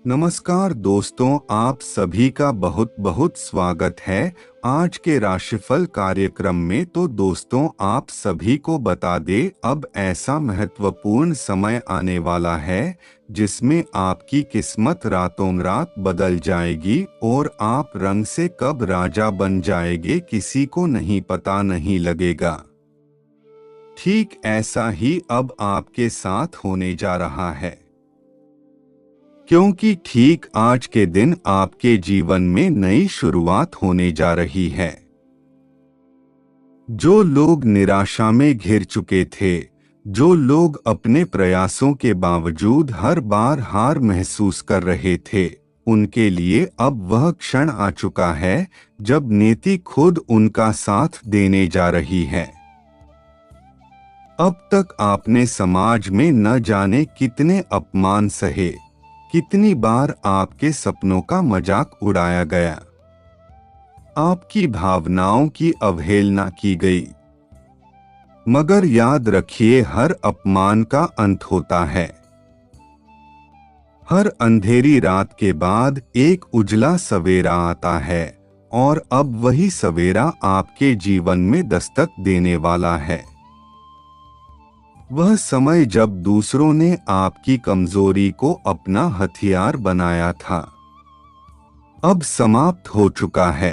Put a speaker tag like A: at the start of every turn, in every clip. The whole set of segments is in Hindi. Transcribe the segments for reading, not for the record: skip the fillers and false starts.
A: नमस्कार दोस्तों, आप सभी का बहुत बहुत स्वागत है आज के राशिफल कार्यक्रम में। तो दोस्तों, आप सभी को बता दें, अब ऐसा महत्वपूर्ण समय आने वाला है जिसमें आपकी किस्मत रातों रात बदल जाएगी और आप रंग से कब राजा बन जाएंगे किसी को नहीं पता नहीं लगेगा। ठीक ऐसा ही अब आपके साथ होने जा रहा है, क्योंकि ठीक आज के दिन आपके जीवन में नई शुरुआत होने जा रही है। जो लोग निराशा में घिर चुके थे, जो लोग अपने प्रयासों के बावजूद हर बार हार महसूस कर रहे थे, उनके लिए अब वह क्षण आ चुका है जब नियति खुद उनका साथ देने जा रही है। अब तक आपने समाज में न जाने कितने अपमान सहे, कितनी बार आपके सपनों का मजाक उड़ाया गया, आपकी भावनाओं की अवहेलना की गई। मगर याद रखिए, हर अपमान का अंत होता है। हर अंधेरी रात के बाद एक उजला सवेरा आता है और अब वही सवेरा आपके जीवन में दस्तक देने वाला है। वह समय जब दूसरों ने आपकी कमजोरी को अपना हथियार बनाया था, अब समाप्त हो चुका है।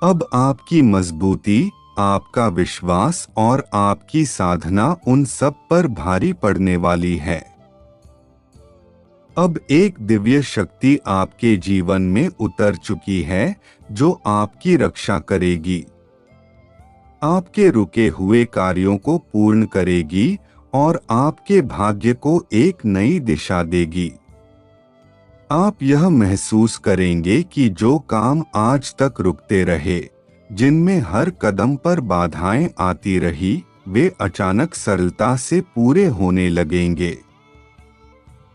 A: अब आपकी मजबूती, आपका विश्वास और आपकी साधना उन सब पर भारी पड़ने वाली है। अब एक दिव्य शक्ति आपके जीवन में उतर चुकी है जो आपकी रक्षा करेगी, आपके रुके हुए कार्यों को पूर्ण करेगी और आपके भाग्य को एक नई दिशा देगी। आप यह महसूस करेंगे कि जो काम आज तक रुकते रहे, जिनमें हर कदम पर बाधाएं आती रही, वे अचानक सरलता से पूरे होने लगेंगे।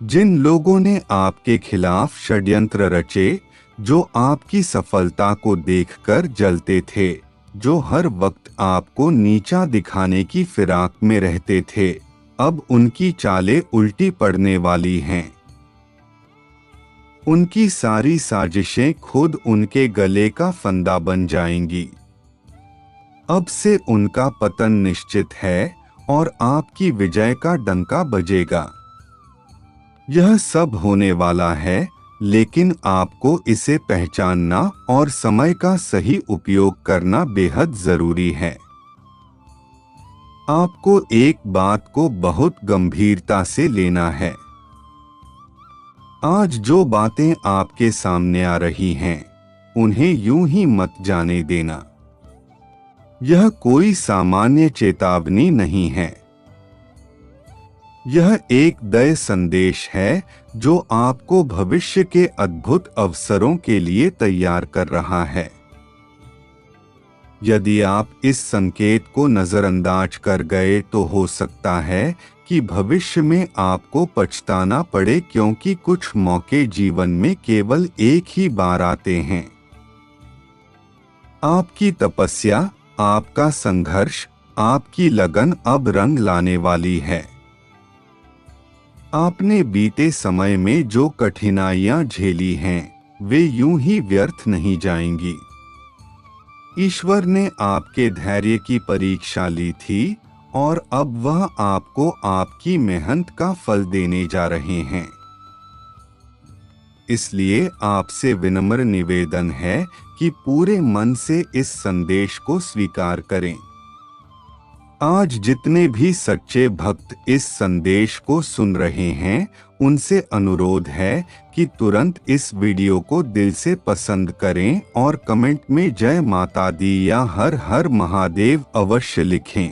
A: जिन लोगों ने आपके खिलाफ षड्यंत्र रचे, जो आपकी सफलता को देखकर जलते थे, जो हर वक्त आपको नीचा दिखाने की फिराक में रहते थे, अब उनकी चालें उल्टी पड़ने वाली हैं। उनकी सारी साजिशें खुद उनके गले का फंदा बन जाएंगी। अब से उनका पतन निश्चित है और आपकी विजय का डंका बजेगा। यह सब होने वाला है, लेकिन आपको इसे पहचानना और समय का सही उपयोग करना बेहद जरूरी है। आपको एक बात को बहुत गंभीरता से लेना है। आज जो बातें आपके सामने आ रही हैं, उन्हें यूं ही मत जाने देना। यह कोई सामान्य चेतावनी नहीं है। यह एक दया संदेश है जो आपको भविष्य के अद्भुत अवसरों के लिए तैयार कर रहा है। यदि आप इस संकेत को नजरअंदाज कर गए तो हो सकता है कि भविष्य में आपको पछताना पड़े, क्योंकि कुछ मौके जीवन में केवल एक ही बार आते हैं। आपकी तपस्या, आपका संघर्ष, आपकी लगन अब रंग लाने वाली है। आपने बीते समय में जो कठिनाइयां झेली हैं, वे यूं ही व्यर्थ नहीं जाएंगी। ईश्वर ने आपके धैर्य की परीक्षा ली थी और अब वह आपको आपकी मेहनत का फल देने जा रहे हैं। इसलिए आपसे विनम्र निवेदन है कि पूरे मन से इस संदेश को स्वीकार करें। आज जितने भी सच्चे भक्त इस संदेश को सुन रहे हैं, उनसे अनुरोध है कि तुरंत इस वीडियो को दिल से पसंद करें और कमेंट में जय माता दी या हर हर महादेव अवश्य लिखें।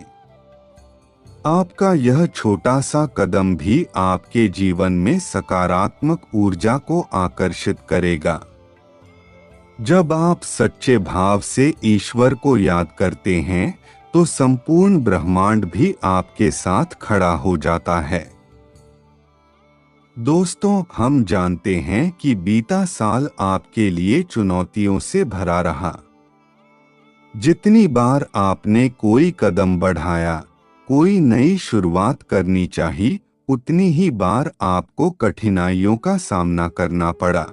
A: आपका यह छोटा सा कदम भी आपके जीवन में सकारात्मक ऊर्जा को आकर्षित करेगा। जब आप सच्चे भाव से ईश्वर को याद करते हैं, तो संपूर्ण ब्रह्मांड भी आपके साथ खड़ा हो जाता है। दोस्तों, हम जानते हैं कि बीता साल आपके लिए चुनौतियों से भरा रहा। जितनी बार आपने कोई कदम बढ़ाया, कोई नई शुरुआत करनी चाहिए, उतनी ही बार आपको कठिनाइयों का सामना करना पड़ा।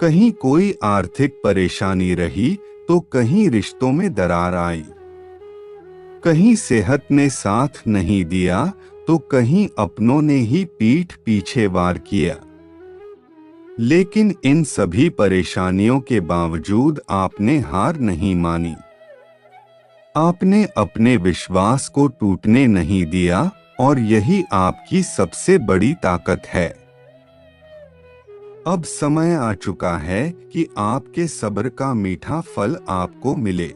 A: कहीं कोई आर्थिक परेशानी रही तो कहीं रिश्तों में दरार आई, कहीं सेहत ने साथ नहीं दिया तो कहीं अपनों ने ही पीठ पीछे वार किया। लेकिन इन सभी परेशानियों के बावजूद आपने हार नहीं मानी। आपने अपने विश्वास को टूटने नहीं दिया और यही आपकी सबसे बड़ी ताकत है। अब समय आ चुका है कि आपके सब्र का मीठा फल आपको मिले।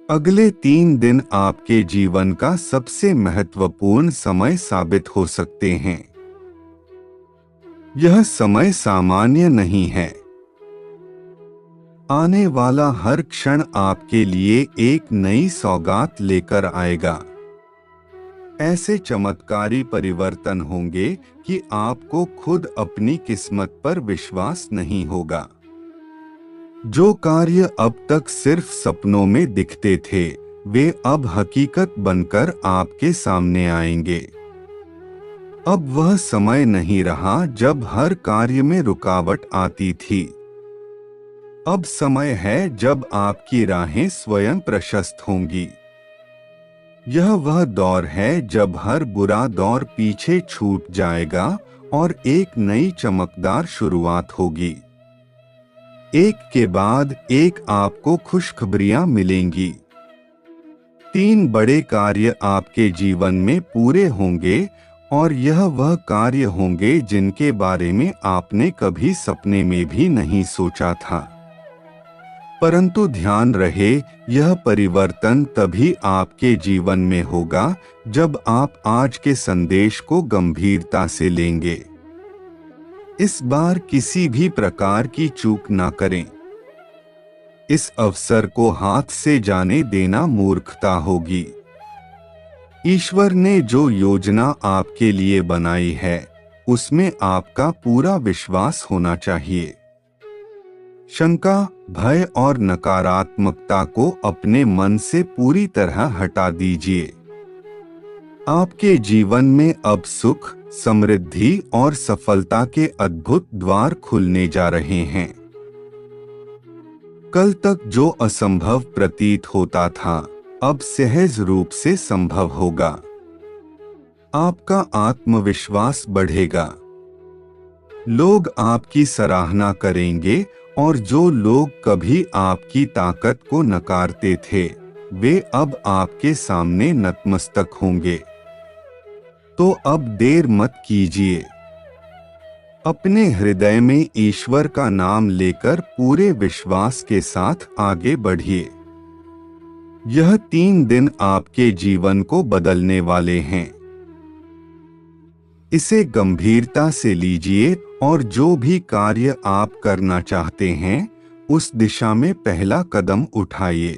A: अगले 3 दिन आपके जीवन का सबसे महत्वपूर्ण समय साबित हो सकते हैं। यह समय सामान्य नहीं है। आने वाला हर क्षण आपके लिए एक नई सौगात लेकर आएगा। ऐसे चमत्कारी परिवर्तन होंगे कि आपको खुद अपनी किस्मत पर विश्वास नहीं होगा। जो कार्य अब तक सिर्फ सपनों में दिखते थे, वे अब हकीकत बनकर आपके सामने आएंगे। अब वह समय नहीं रहा जब हर कार्य में रुकावट आती थी। अब समय है जब आपकी राहें स्वयं प्रशस्त होंगी। यह वह दौर है जब हर बुरा दौर पीछे छूट जाएगा और एक नई चमकदार शुरुआत होगी। एक के बाद एक आपको खुशखबरियां मिलेंगी। 3 बड़े कार्य आपके जीवन में पूरे होंगे और यह वह कार्य होंगे जिनके बारे में आपने कभी सपने में भी नहीं सोचा था। परंतु ध्यान रहे, यह परिवर्तन तभी आपके जीवन में होगा जब आप आज के संदेश को गंभीरता से लेंगे। इस बार किसी भी प्रकार की चूक ना करें। इस अवसर को हाथ से जाने देना मूर्खता होगी। ईश्वर ने जो योजना आपके लिए बनाई है, उसमें आपका पूरा विश्वास होना चाहिए। शंका, भय और नकारात्मकता को अपने मन से पूरी तरह हटा दीजिए। आपके जीवन में अब सुख, समृद्धि और सफलता के अद्भुत द्वार खुलने जा रहे हैं। कल तक जो असंभव प्रतीत होता था, अब सहज रूप से संभव होगा। आपका आत्मविश्वास बढ़ेगा। लोग आपकी सराहना करेंगे और जो लोग कभी आपकी ताकत को नकारते थे, वे अब आपके सामने नतमस्तक होंगे। तो अब देर मत कीजिए। अपने हृदय में ईश्वर का नाम लेकर पूरे विश्वास के साथ आगे बढ़िए। यह 3 दिन आपके जीवन को बदलने वाले हैं। इसे गंभीरता से लीजिए और जो भी कार्य आप करना चाहते हैं, उस दिशा में पहला कदम उठाइए।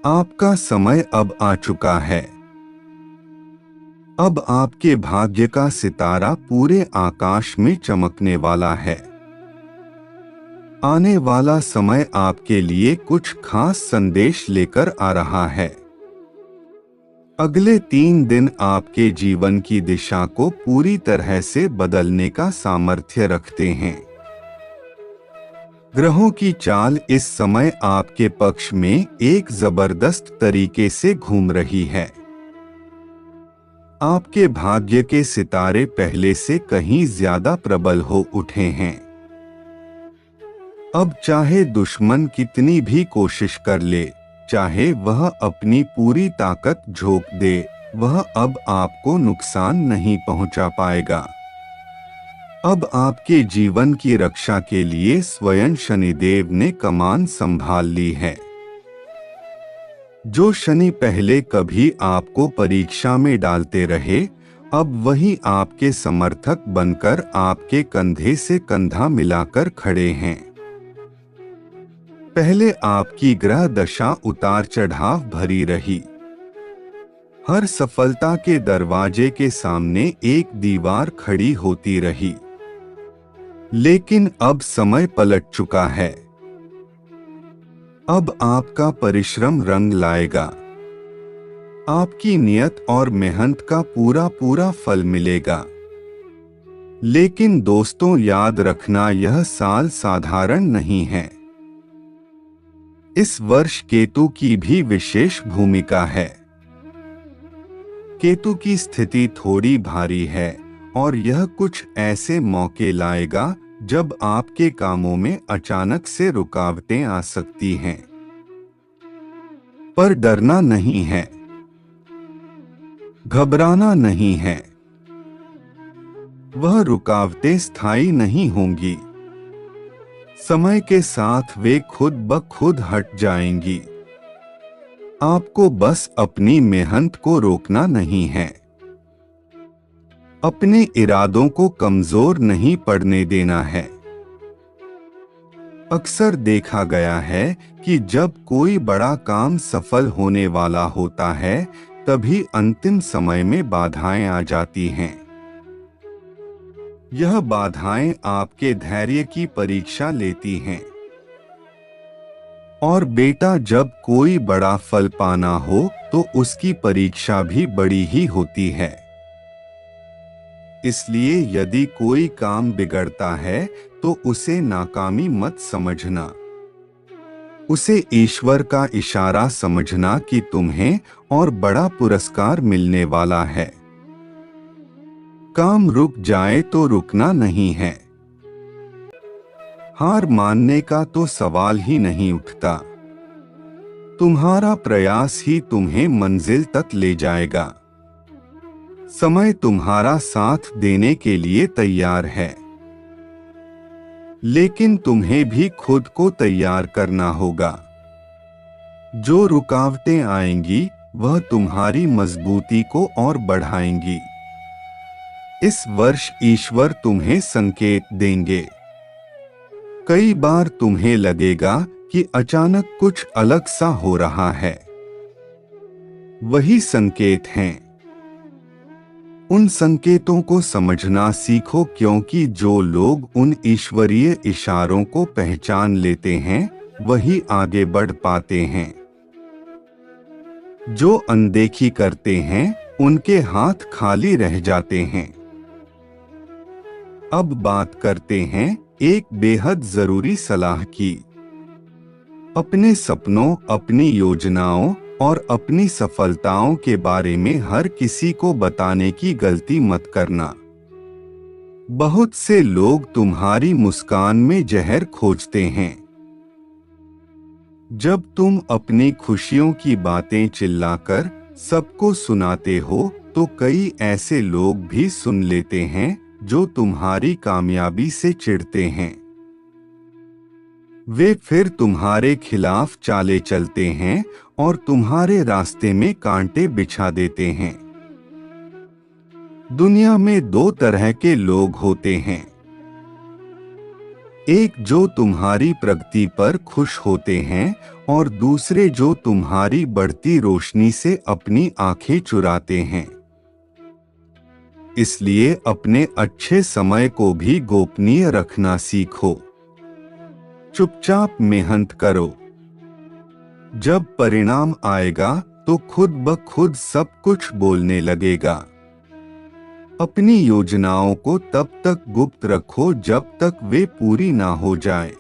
A: आपका समय अब आ चुका है। अब आपके भाग्य का सितारा पूरे आकाश में चमकने वाला है। आने वाला समय आपके लिए कुछ खास संदेश लेकर आ रहा है। अगले 3 दिन आपके जीवन की दिशा को पूरी तरह से बदलने का सामर्थ्य रखते हैं। ग्रहों की चाल इस समय आपके पक्ष में एक जबरदस्त तरीके से घूम रही है। आपके भाग्य के सितारे पहले से कहीं ज्यादा प्रबल हो उठे हैं। अब चाहे दुश्मन कितनी भी कोशिश कर ले, चाहे वह अपनी पूरी ताकत झोंक दे, वह अब आपको नुकसान नहीं पहुंचा पाएगा। अब आपके जीवन की रक्षा के लिए स्वयं शनिदेव ने कमान संभाल ली है। जो शनि पहले कभी आपको परीक्षा में डालते रहे, अब वही आपके समर्थक बनकर आपके कंधे से कंधा मिलाकर खड़े हैं। पहले आपकी ग्रह दशा उतार चढ़ाव भरी रही। हर सफलता के दरवाजे के सामने एक दीवार खड़ी होती रही। लेकिन अब समय पलट चुका है। अब आपका परिश्रम रंग लाएगा। आपकी नियत और मेहनत का पूरा पूरा फल मिलेगा। लेकिन दोस्तों, याद रखना, यह साल साधारण नहीं है। इस वर्ष केतु की भी विशेष भूमिका है। केतु की स्थिति थोड़ी भारी है और यह कुछ ऐसे मौके लाएगा जब आपके कामों में अचानक से रुकावटें आ सकती हैं। पर डरना नहीं है, घबराना नहीं है। वह रुकावटें स्थायी नहीं होंगी। समय के साथ वे खुद ब खुद हट जाएंगी। आपको बस अपनी मेहनत को रोकना नहीं है। अपने इरादों को कमजोर नहीं पड़ने देना है। अक्सर देखा गया है कि जब कोई बड़ा काम सफल होने वाला होता है, तभी अंतिम समय में बाधाएं आ जाती हैं। यह बाधाएं आपके धैर्य की परीक्षा लेती हैं। और बेटा, जब कोई बड़ा फल पाना हो तो उसकी परीक्षा भी बड़ी ही होती है। इसलिए यदि कोई काम बिगड़ता है तो उसे नाकामी मत समझना। उसे ईश्वर का इशारा समझना कि तुम्हें और बड़ा पुरस्कार मिलने वाला है। काम रुक जाए तो रुकना नहीं है। हार मानने का तो सवाल ही नहीं उठता। तुम्हारा प्रयास ही तुम्हें मंजिल तक ले जाएगा। समय तुम्हारा साथ देने के लिए तैयार है, लेकिन तुम्हें भी खुद को तैयार करना होगा। जो रुकावटें आएंगी वह तुम्हारी मजबूती को और बढ़ाएंगी। इस वर्ष ईश्वर तुम्हें संकेत देंगे। कई बार तुम्हें लगेगा कि अचानक कुछ अलग सा हो रहा है। वही संकेत हैं। उन संकेतों को समझना सीखो, क्योंकि जो लोग उन ईश्वरीय इशारों को पहचान लेते हैं वही आगे बढ़ पाते हैं। जो अनदेखी करते हैं उनके हाथ खाली रह जाते हैं। अब बात करते हैं एक बेहद जरूरी सलाह की। अपने सपनों, अपनी योजनाओं और अपनी सफलताओं के बारे में हर किसी को बताने की गलती मत करना। बहुत से लोग तुम्हारी मुस्कान में जहर खोजते हैं। जब तुम अपनी खुशियों की बातें चिल्लाकर सबको सुनाते हो तो कई ऐसे लोग भी सुन लेते हैं जो तुम्हारी कामयाबी से चिढ़ते हैं। वे फिर तुम्हारे खिलाफ चालें चलते हैं और तुम्हारे रास्ते में कांटे बिछा देते हैं। दुनिया में दो तरह के लोग होते हैं। एक जो तुम्हारी प्रगति पर खुश होते हैं और दूसरे जो तुम्हारी बढ़ती रोशनी से अपनी आंखें चुराते हैं। इसलिए अपने अच्छे समय को भी गोपनीय रखना सीखो। चुपचाप मेहनत करो। जब परिणाम आएगा तो खुद ब खुद सब कुछ बोलने लगेगा। अपनी योजनाओं को तब तक गुप्त रखो जब तक वे पूरी ना हो जाए।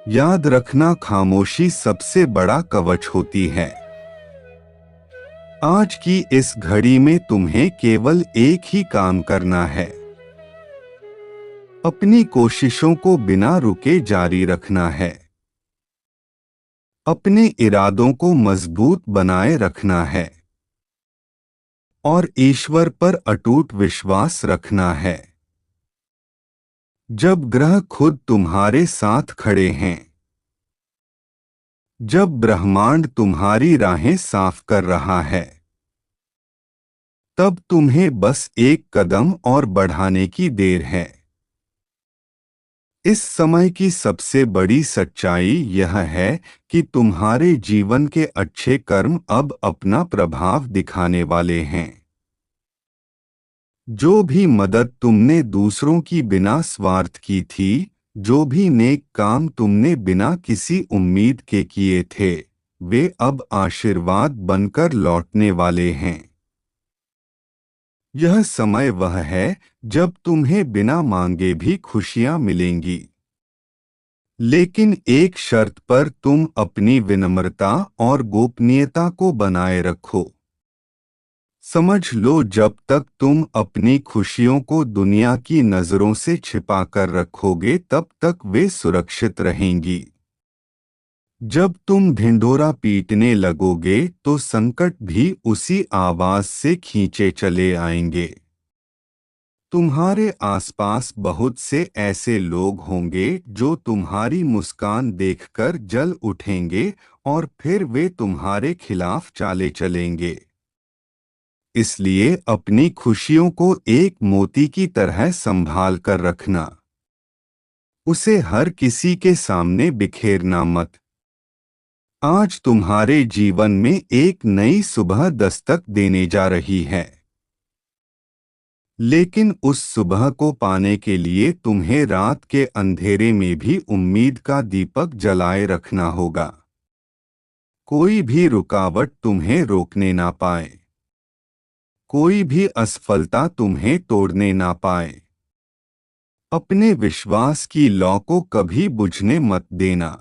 A: याद रखना, खामोशी सबसे बड़ा कवच होती है। आज की इस घड़ी में तुम्हें केवल एक ही काम करना है। अपनी कोशिशों को बिना रुके जारी रखना है। अपने इरादों को मजबूत बनाए रखना है और ईश्वर पर अटूट विश्वास रखना है। जब ग्रह खुद तुम्हारे साथ खड़े हैं, जब ब्रह्मांड तुम्हारी राहें साफ कर रहा है, तब तुम्हें बस एक कदम और बढ़ाने की देर है। इस समय की सबसे बड़ी सच्चाई यह है कि तुम्हारे जीवन के अच्छे कर्म अब अपना प्रभाव दिखाने वाले हैं। जो भी मदद तुमने दूसरों की बिना स्वार्थ की थी, जो भी नेक काम तुमने बिना किसी उम्मीद के किए थे, वे अब आशीर्वाद बनकर लौटने वाले हैं। यह समय वह है जब तुम्हें बिना मांगे भी खुशियां मिलेंगी, लेकिन एक शर्त पर तुम अपनी विनम्रता और गोपनीयता को बनाए रखो। समझ लो, जब तक तुम अपनी खुशियों को दुनिया की नजरों से छिपा कर रखोगे तब तक वे सुरक्षित रहेंगी। जब तुम ढिंढोरा पीटने लगोगे तो संकट भी उसी आवाज से खींचे चले आएंगे। तुम्हारे आसपास बहुत से ऐसे लोग होंगे जो तुम्हारी मुस्कान देखकर जल उठेंगे और फिर वे तुम्हारे खिलाफ चाले चलेंगे। इसलिए अपनी खुशियों को एक मोती की तरह संभाल कर रखना। उसे हर किसी के सामने बिखेरना मत। आज तुम्हारे जीवन में एक नई सुबह दस्तक देने जा रही है, लेकिन उस सुबह को पाने के लिए तुम्हें रात के अंधेरे में भी उम्मीद का दीपक जलाए रखना होगा। कोई भी रुकावट तुम्हें रोकने ना पाए, कोई भी असफलता तुम्हें तोड़ने ना पाए। अपने विश्वास की लौ को कभी बुझने मत देना।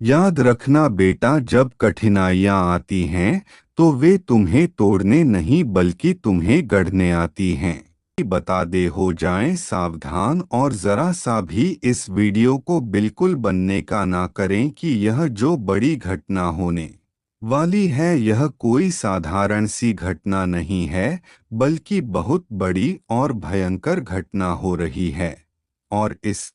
A: याद रखना बेटा, जब कठिनाइयां आती हैं तो वे तुम्हें तोड़ने नहीं बल्कि तुम्हें गढ़ने आती हैं। बता दे, हो जाएं सावधान और जरा सा भी इस वीडियो को बिल्कुल बनने का ना करें कि यह जो बड़ी घटना होने वाली है यह कोई साधारण सी घटना नहीं है, बल्कि बहुत बड़ी और भयंकर घटना हो रही है। और इस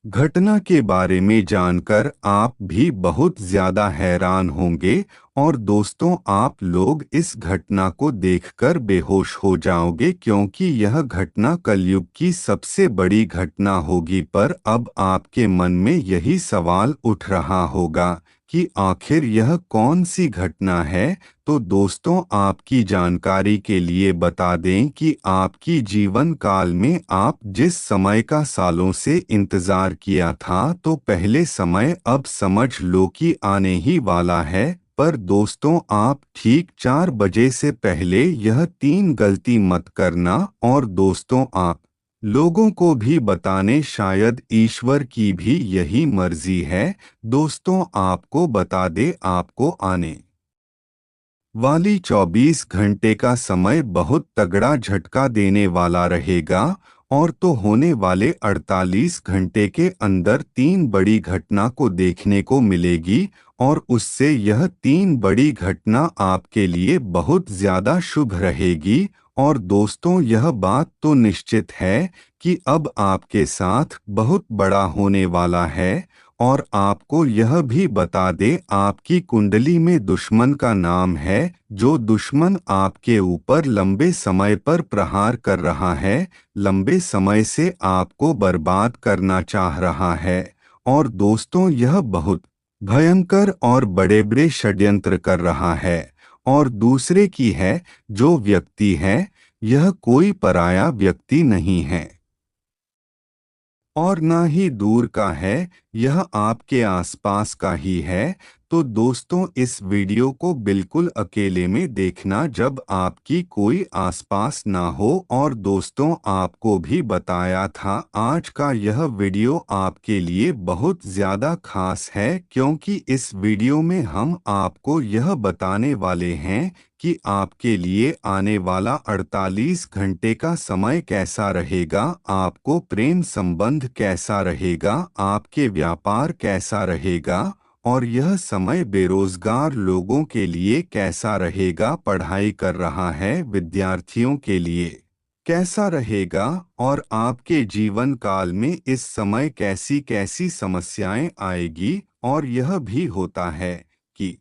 A: घटना के बारे में जानकर आप भी बहुत ज्यादा हैरान होंगे और दोस्तों, आप लोग इस घटना को देखकर बेहोश हो जाओगे, क्योंकि यह घटना कलयुग की सबसे बड़ी घटना होगी। पर अब आपके मन में यही सवाल उठ रहा होगा कि आखिर यह कौन सी घटना है। तो दोस्तों, आपकी जानकारी के लिए बता दें कि आपकी जीवन काल में आप जिस समय का सालों से इंतजार किया था, तो पहले समय अब समझ लो कि आने ही वाला है। पर दोस्तों, आप ठीक 4 बजे से पहले यह 3 गलती मत करना। और दोस्तों, आप लोगों को भी बताने, शायद ईश्वर की भी यही मर्जी है। दोस्तों, आपको बता दे, आपको आने वाली 24 घंटे का समय बहुत तगड़ा झटका देने वाला रहेगा। और तो होने वाले 48 घंटे के अंदर 3 बड़ी घटना को देखने को मिलेगी, और उससे यह 3 बड़ी घटना आपके लिए बहुत ज्यादा शुभ रहेगी। और दोस्तों, यह बात तो निश्चित है कि अब आपके साथ बहुत बड़ा होने वाला है। और आपको यह भी बता दे, आपकी कुंडली में दुश्मन का नाम है। जो दुश्मन आपके ऊपर लंबे समय पर प्रहार कर रहा है, लंबे समय से आपको बर्बाद करना चाह रहा है। और दोस्तों, यह बहुत भयंकर और बड़े बड़े षड्यंत्र कर रहा है। और दूसरे की है, जो व्यक्ति है यह कोई पराया व्यक्ति नहीं है और ना ही दूर का है, यह आपके आसपास का ही है। तो दोस्तों, इस वीडियो को बिल्कुल अकेले में देखना जब आपकी कोई आसपास ना हो। और दोस्तों, आपको भी बताया था, आज का यह वीडियो आपके लिए बहुत ज़्यादा खास है, क्योंकि इस वीडियो में हम आपको यह बताने वाले हैं कि आपके लिए आने वाला 48 घंटे का समय कैसा रहेगा, आपको प्रेम संबंध कैसा रहेगा, आपके व्यापार कैसा रहेगा, और यह समय बेरोजगार लोगों के लिए कैसा रहेगा, पढ़ाई कर रहा है विद्यार्थियों के लिए कैसा रहेगा, और आपके जीवन काल में इस समय कैसी कैसी समस्याएं आएगी। और यह भी होता है कि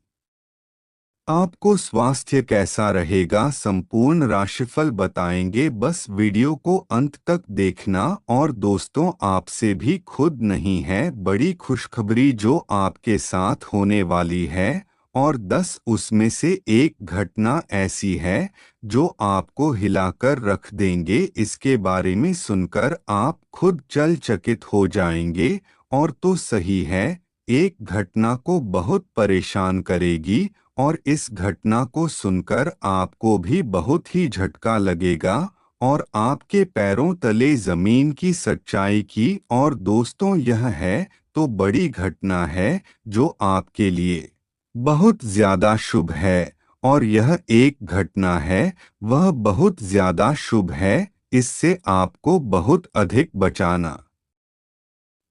A: आपको स्वास्थ्य कैसा रहेगा, संपूर्ण राशिफल बताएंगे। बस वीडियो को अंत तक देखना। और दोस्तों, आपसे भी खुद नहीं है बड़ी खुशखबरी जो आपके साथ होने वाली है, और 10 उसमें से एक घटना ऐसी है जो आपको हिलाकर रख देंगे। इसके बारे में सुनकर आप खुद चकित हो जाएंगे। और तो सही है एक घटना को बहुत परेशान करेगी और इस घटना को सुनकर आपको भी बहुत ही झटका लगेगा और आपके पैरों तले जमीन की सच्चाई की। और दोस्तों, यह है तो बड़ी घटना है जो आपके लिए बहुत ज्यादा शुभ है, और यह एक घटना है वह बहुत ज्यादा शुभ है। इससे आपको बहुत अधिक बचाना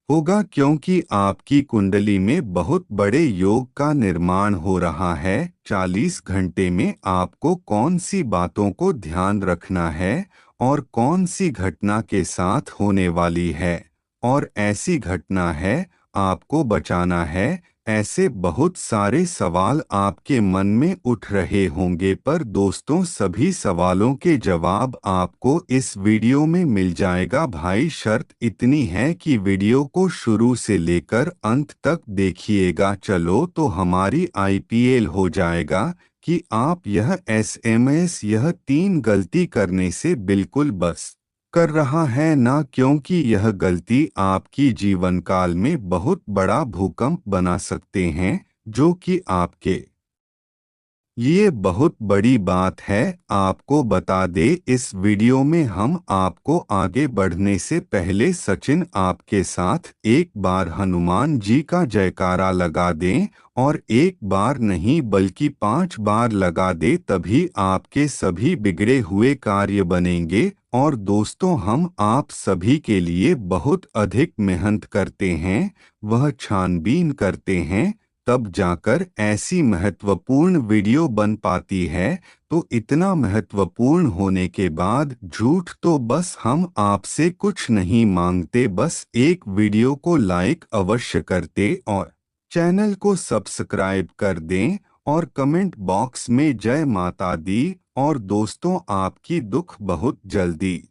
A: होगा, क्योंकि आपकी कुंडली में बहुत बड़े योग का निर्माण हो रहा है। 40 घंटे में आपको कौन सी बातों को ध्यान रखना है और कौन सी घटना के साथ होने वाली है, और ऐसी घटना है आपको बचाना है। ऐसे बहुत सारे सवाल आपके मन में उठ रहे होंगे, पर दोस्तों सभी सवालों के जवाब आपको इस वीडियो में मिल जाएगा भाई। शर्त इतनी है कि वीडियो को शुरू से लेकर अंत तक देखिएगा। चलो तो हमारी आईपीएल हो जाएगा कि आप यह एसएमएस यह 3 गलती करने से बिल्कुल बस कर रहा है ना, क्योंकि यह गलती आपकी जीवन काल में बहुत बड़ा भूकंप बना सकते हैं, जो कि आपके ये बहुत बड़ी बात है। आपको बता दे, इस वीडियो में हम आपको आगे बढ़ने से पहले सचिन आपके साथ एक बार हनुमान जी का जयकारा लगा दें, और एक बार नहीं बल्कि 5 बार लगा दे, तभी आपके सभी बिगड़े हुए कार्य बनेंगे। और दोस्तों, हम आप सभी के लिए बहुत अधिक मेहनत करते हैं, वह छानबीन करते हैं, तब जाकर ऐसी महत्वपूर्ण वीडियो बन पाती है। तो इतना महत्वपूर्ण होने के बाद झूठ तो बस हम आपसे कुछ नहीं मांगते, बस एक वीडियो को लाइक अवश्य करते और चैनल को सब्सक्राइब कर दें और कमेंट बॉक्स में जय माता दी। और दोस्तों, आपकी दुख बहुत जल्दी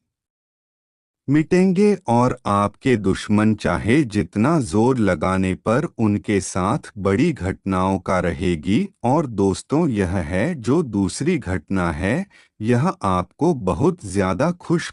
A: मिटेंगे और आपके दुश्मन चाहे जितना जोर लगाने पर उनके साथ बड़ी घटनाओं का रहेगी। और दोस्तों, यह है जो दूसरी घटना है, यह आपको बहुत ज्यादा खुश